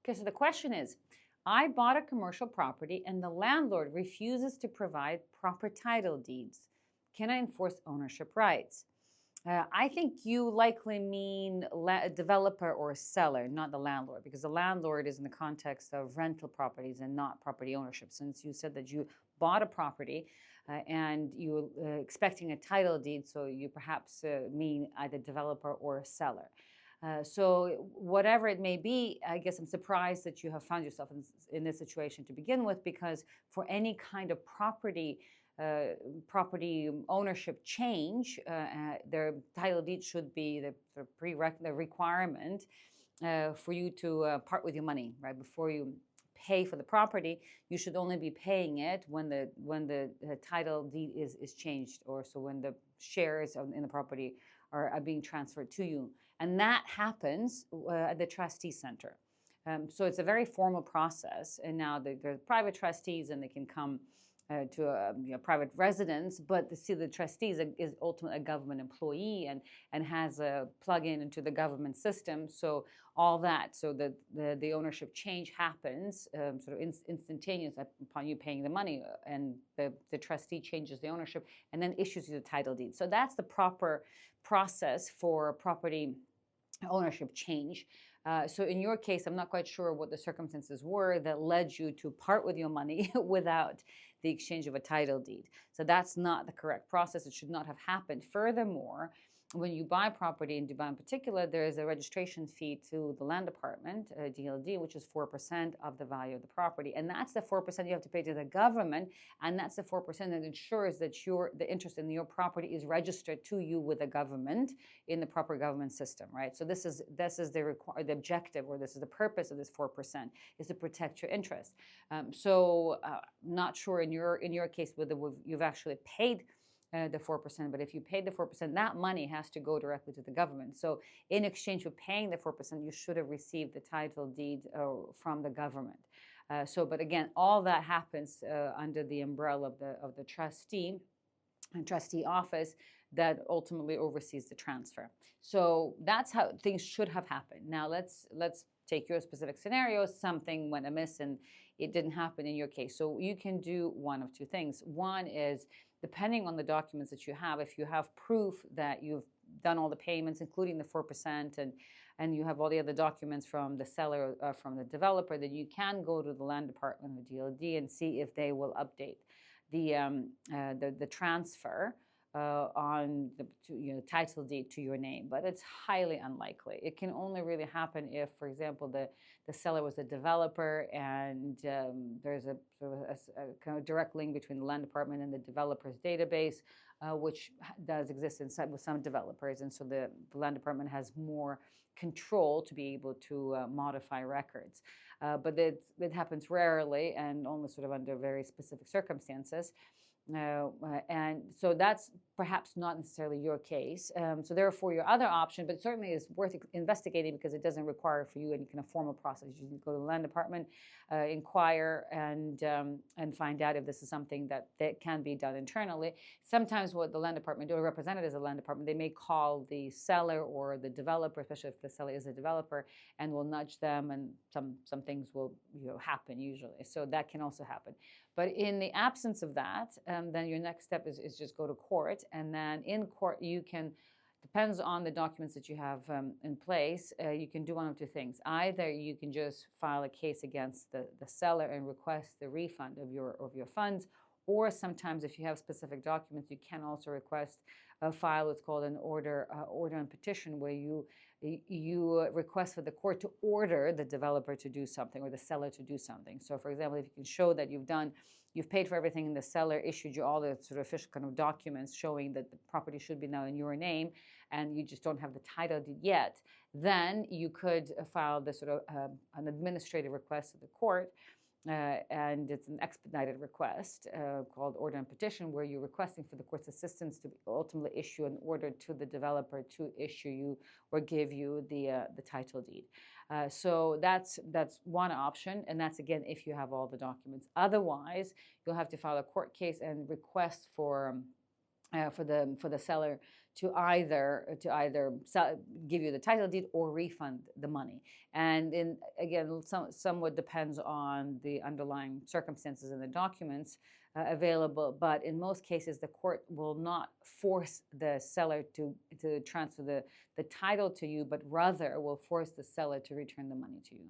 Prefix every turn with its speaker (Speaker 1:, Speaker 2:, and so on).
Speaker 1: Okay, so the question is, I bought a commercial property and the landlord refuses to provide proper title deeds. Can I enforce ownership rights? I think you likely mean a developer or a seller, not the landlord, because the landlord is in the context of rental properties and not property ownership. Since you said that you bought a property and you were expecting a title deed, so you perhaps mean either developer or a seller. So whatever it may be, I guess I'm surprised that you have found yourself in this situation to begin with, because for any kind of property ownership change, their title deed should be the requirement for you to part with your money, right? Before you pay for the property, you should only be paying it when the title deed is changed, or so when the shares in the property are being transferred to you. And that happens at the trustee center. So it's a very formal process. And now there's private trustees, and they can come to a private residence, but the trustee is ultimately a government employee and has a plug-in into the government system. So all that, so the ownership change happens sort of instantaneous upon you paying the money, and the trustee changes the ownership and then issues you the title deed. So that's the proper process for property ownership change. So in your case, I'm not quite sure what the circumstances were that led you to part with your money without the exchange of a title deed. So that's not the correct process. It should not have happened. Furthermore, when you buy property in Dubai in particular, there is a registration fee to the land department, DLD, which is 4% of the value of the property. And that's the 4% you have to pay to the government. And that's the 4% that ensures that the interest in your property is registered to you with the government in the proper government system, right? So this is the objective, or this is the purpose of this 4%, is to protect your interest. Not sure in your case whether you've actually paid the 4%, but if you paid the 4%, that money has to go directly to the government. So in exchange for paying the 4%, you should have received the title deed from the government. But again, all that happens under the umbrella of the trustee office that ultimately oversees the transfer. So that's how things should have happened. Now let's take your specific scenario. Something went amiss and it didn't happen in your case. So you can do one of two things. One is, depending on the documents that you have, if you have proof that you've done all the payments, including the 4%, and you have all the other documents from the seller or from the developer, then you can go to the land department or DLD and see if they will update the transfer on the title deed to your name. But it's highly unlikely. It can only really happen if, for example, the seller was a developer, and there's a kind of direct link between the land department and the developer's database, which does exist inside with some developers, and so the land department has more control to be able to modify records. But it happens rarely and only sort of under very specific circumstances. And so that's perhaps not necessarily your case. So therefore, your other option, but certainly is worth investigating, because it doesn't require for you any kind of formal process. You can go to the land department, inquire, and find out if this is something that can be done internally. Sometimes what the land department do, or representatives of the land department, they may call the seller or the developer, especially if the seller is a developer, and will nudge them, and some things will happen usually. So that can also happen. But in the absence of that, then your next step is just go to court. And then in court, you can, depends on the documents that you have in place, you can do one of two things. Either you can just file a case against the seller and request the refund of your funds, or sometimes if you have specific documents, you can also request file what's called an order and petition, where you request for the court to order the developer to do something or the seller to do something. So for example, if you can show that you've paid for everything and the seller issued you all the sort of official kind of documents showing that the property should be now in your name, and you just don't have the title deed yet, then you could file the sort of an administrative request to the court. And it's an expedited request called order and petition, where you're requesting for the court's assistance to ultimately issue an order to the developer to issue you or give you the title deed. So that's one option, and that's again if you have all the documents. Otherwise, you'll have to file a court case and request for the seller to either give you the title deed or refund the money. And again, somewhat depends on the underlying circumstances and the documents available. But in most cases, the court will not force the seller to transfer the title to you, but rather will force the seller to return the money to you.